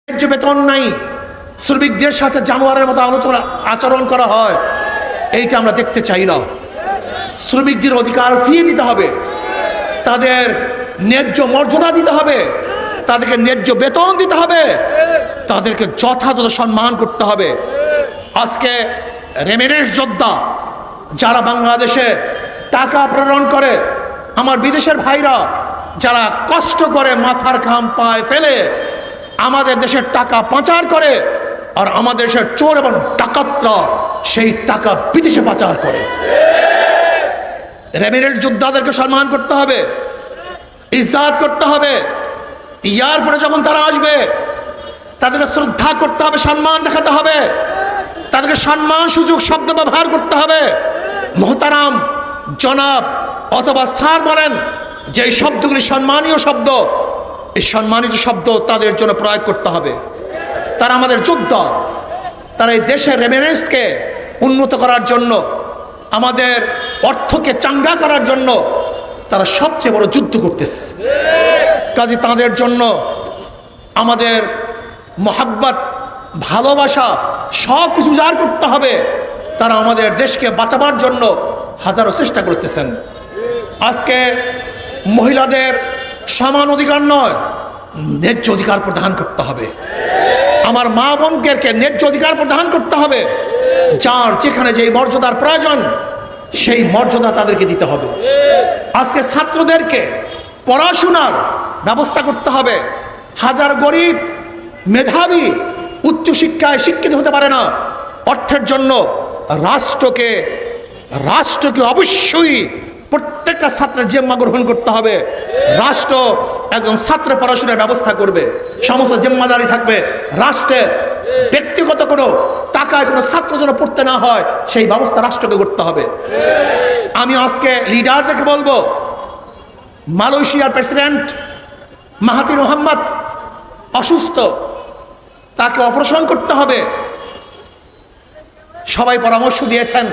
ন্যায্য বেতন নাই, শ্রমিকদের সাথে জানোয়ারের মতো আচরণ করা হয়, এইটা আমরা দেখতে চাই না। শ্রমিকদের অধিকার ফিরিয়ে দিতে হবে, তাদের ন্যায্য মর্যাদা দিতে হবে, তাদেরকে ন্যায্য বেতন দিতে হবে, তাদেরকে যথাযথ সম্মান করতে হবে। আজকে রেমিটেন্স যোদ্ধা যারা বাংলাদেশে টাকা প্রেরণ করে, আমার বিদেশের ভাইরা যারা কষ্ট করে মাথার ঘাম পায়ে ফেলে আমাদের দেশের টাকা পাচার করে, আর আমাদের দেশের চোর এবং ডাকাতরা সেই টাকা বিদেশে পাচার করে। রেমিটেন্স যোদ্ধাদেরকে সম্মান করতে হবে, ইজ্জত করতে হবে। এয়ারপোর্টে যখন তারা আসবে তাদেরকে শ্রদ্ধা করতে হবে, সম্মান দেখাতে হবে, তাদেরকে সম্মান সুযোগ শব্দ ব্যবহার করতে হবে। মোহতারাম, জনাব অথবা স্যার বলেন, যে শব্দগুলি সম্মানীয় শব্দ, এই সম্মানিত শব্দ তাদের জন্য প্রয়োগ করতে হবে। তারা আমাদের যোদ্ধা, তারা এই দেশের রেমিটেন্সকে উন্নত করার জন্য, আমাদের অর্থকে চাঙ্গা করার জন্য তারা সবচেয়ে বড় যুদ্ধ করতেছে। কাজে তাদের জন্য আমাদের মহাব্বত, ভালোবাসা সব কিছু উজাড় করতে হবে। তারা আমাদের দেশকে বাঁচাবার জন্য হাজারো চেষ্টা করতেছেন। আজকে মহিলাদের সমান অধিকার নয়, ন্যায্য অধিকার প্রদান করতে হবে। আমার মা বোনকে ন্যায্য অধিকার প্রদান করতে হবে। যার যেখানে যেই মর্যাদার প্রয়োজন সেই মর্যাদা তাদেরকে দিতে হবে। আজকে ছাত্রদেরকে পড়াশোনার ব্যবস্থা করতে হবে। হাজার গরিব মেধাবী উচ্চশিক্ষায় শিক্ষিত হতে পারে না, অর্থের জন্য রাষ্ট্রকে অবশ্যই প্রত্যেকটা ছাত্রের জিম্মা গ্রহণ করতে হবে। রাষ্ট্র একজন ছাত্রের পড়াশোনার ব্যবস্থা করবে, সমস্ত জিম্মাদারি থাকবে রাষ্ট্রের। ব্যক্তিগত কোনো টাকায় কোনো ছাত্র যেন পড়তে না হয় সেই ব্যবস্থা রাষ্ট্রকে করতে হবে। আমি আজকে লিডারদেরকে বলবো, মালয়েশিয়ার প্রেসিডেন্ট মাহাথির মোহাম্মদ অসুস্থ, তাকে অপারেশন করতে হবে। সবাই পরামর্শ দিয়েছেন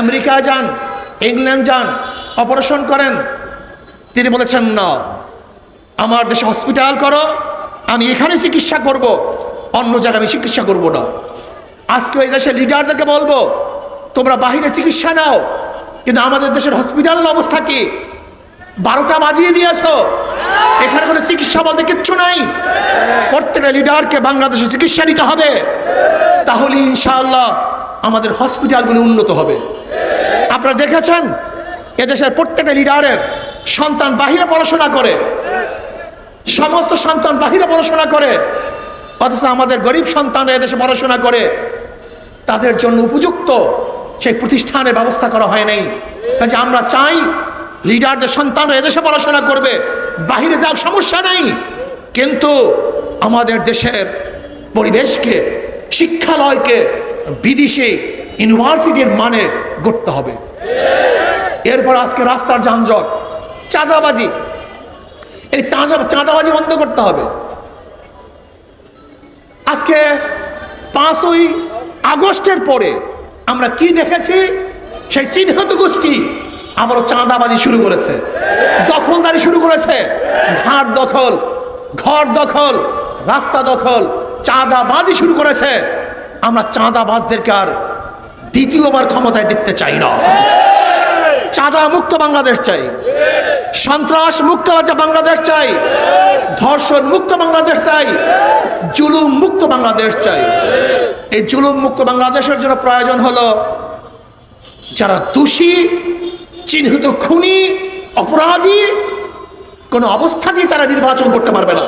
আমেরিকা যান, ইংল্যান্ড যান, অপারেশন করেন। তিনি বলেছেন না, আমার দেশে হসপিটাল করো, আমি এখানে চিকিৎসা করব, অন্য জায়গায় আমি চিকিৎসা করব না। আজকে ওই দেশের লিডারদেরকে বলবো, তোমরা বাহিরে চিকিৎসা নাও, কিন্তু আমাদের দেশের হসপিটালের অবস্থা কি? 12টা বাজিয়ে দিয়েছ, এখানে কোনো চিকিৎসা বলতে কিচ্ছু নাই। প্রত্যেকটা লিডারকে বাংলাদেশে চিকিৎসা নিতে হবে, তাহলে ইনশাআল্লাহ আমাদের হসপিটালগুলি উন্নত হবে। আপনারা দেখেছেন এদেশের প্রত্যেকটা লিডারের সন্তান বাহিরে পড়াশোনা করে, সমস্ত সন্তান বাহিরে পড়াশোনা করে, অথচ আমাদের গরিব সন্তানরা এদেশে পড়াশোনা করে, তাদের জন্য উপযুক্ত সেই প্রতিষ্ঠানের ব্যবস্থা করা হয় নাই। কাজে আমরা চাই লিডারদের সন্তানরা এদেশে পড়াশোনা করবে, বাহিরে যাওয়ার সমস্যা নেই, কিন্তু আমাদের দেশের পরিবেশকে, শিক্ষালয়কে বিদেশি ইউনিভার্সিটির মানে গড়তে হবে। এরপর আজকে রাস্তার যানজট, চাঁদাবাজি, এই চাঁদাবাজি বন্ধ করতে হবে। আজকে 5ই আগস্টের পরে আমরা কি দেখেছি? সেই চিহ্নিত গোষ্ঠী আবারও চাঁদাবাজি শুরু করেছে, দখলদারি শুরু করেছে। ঘাট দখল, ঘর দখল, রাস্তা দখল, চাঁদাবাজি শুরু করেছে। আমরা চাঁদাবাজদেরকে আর দ্বিতীয়বার ক্ষমতায় দেখতে চাই না। চাঁদা মুক্ত বাংলাদেশ চাই, সন্ত্রাস মুক্ত বাংলাদেশ চাই, ধর্ষণ মুক্ত বাংলাদেশ চাই, জুলুম মুক্ত বাংলাদেশ চাই। এই জুলুম মুক্ত বাংলাদেশের জন্য প্রয়োজন হলো যারা দোষী, চিহ্নিত খুনি, অপরাধী, কোনো অবস্থাতেই তারা নির্বাচন করতে পারবে না।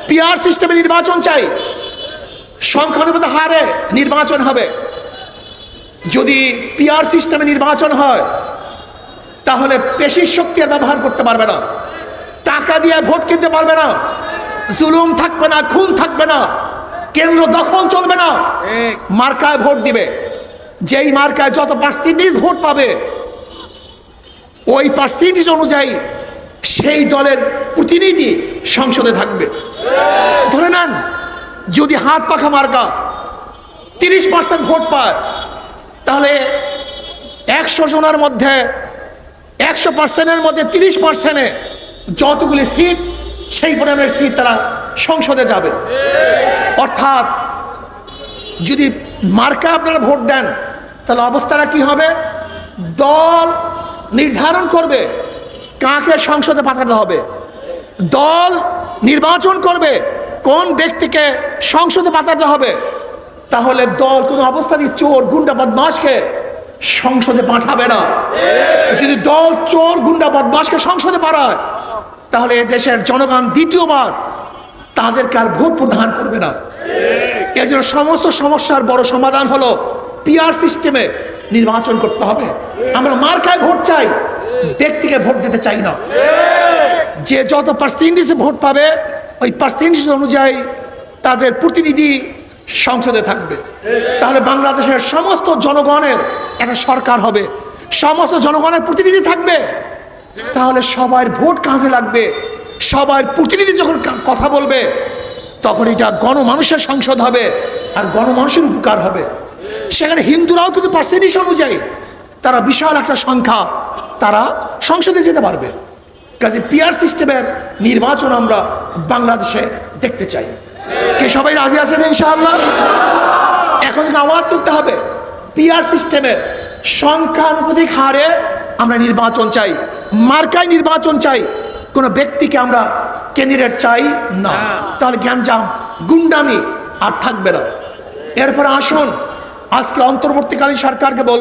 পিআর সিস্টেমে নির্বাচন চাই, সংখ্যানুপাতে হারে নির্বাচন হবে। যদি পিআর সিস্টেমে নির্বাচন হয় তাহলে পেশির শক্তি আর ব্যবহার করতে পারবে না, টাকা দিয়ে ভোট কিনতে পারবে না, জুলুম থাকবে না, খুন থাকবে না, কেন্দ্র দখল চলবে না, মার্কায় ভোট দিবে। যেই মার্কায় যত পার্সেন্টেজ ভোট পাবে ওই পার্সেন্টেজ অনুযায়ী সেই দলের প্রতিনিধি সংসদে থাকবে। ধরে নেন যদি হাত পাখা মার্কা 30% ভোট পায়, তাহলে 100 জনের মধ্যে 100%-এর মধ্যে 30%-এ যতগুলি সিট সেই পরিমাণের সিট তারা সংসদে যাবে। অর্থাৎ যদি মার্কা আপনারা ভোট দেন তাহলে অবস্থাটা কি হবে? দল নির্ধারণ করবে কাকে সংসদে পাঠাতে হবে, দল নির্বাচন করবে কোন ব্যক্তিকে সংসদে পাঠাতে হবে। তাহলে দল কোনো অবস্থাতেই চোর গুন্ডা বদমাশকে সংসদে পাঠাবে না। যদি দল চোর গুন্ডা বদমাশকে সংসদে পাঠায় তাহলে এ দেশের জনগণ দ্বিতীয়বার তাদেরকে আর ভোট প্রদান করবে না। এর জন্য সমস্ত সমস্যার বড় সমাধান হলো পিআর সিস্টেমে নির্বাচন করতে হবে। আমরা মার্কায় ভোট চাই, ব্যক্তিকে ভোট দিতে চাই না। যে যত পার্সেন্টেজে ভোট পাবে ওই পার্সেন্টেজ অনুযায়ী তাদের প্রতিনিধি সংসদে থাকবে। তাহলে বাংলাদেশের সমস্ত জনগণের একটা সরকার হবে, সমস্ত জনগণের প্রতিনিধি থাকবে। তাহলে সবার ভোট কাজে লাগবে, সবার প্রতিনিধি যখন কথা বলবে তখন এটা গণমানুষের সংসদ হবে আর গণমানুষের উপকার হবে। সেখানে হিন্দুরাও কিন্তু পার্সেন্টেজ অনুযায়ী তারা বিশাল একটা সংখ্যা তারা সংসদে যেতে পারবে। কাজে পিআর সিস্টেমের নির্বাচন আমরা বাংলাদেশে দেখতে চাই। কে সবাই রাজি আছেন ইনশাআল্লাহ? এখন আওয়াজ তুলতে হবে। পিআর সিস্টেমের সংখ্যানুপাতিক হারে আমরা নির্বাচন চাই, মার্কায় নির্বাচন চাই, কোনো ব্যক্তিকে আমরা ক্যান্ডিডেট চাই না। তাহলে গ্যাঞ্জাম গুন্ডামি আর থাকবে না। এরপর আসুন আজকে অন্তর্বর্তীকালীন সরকারকে বল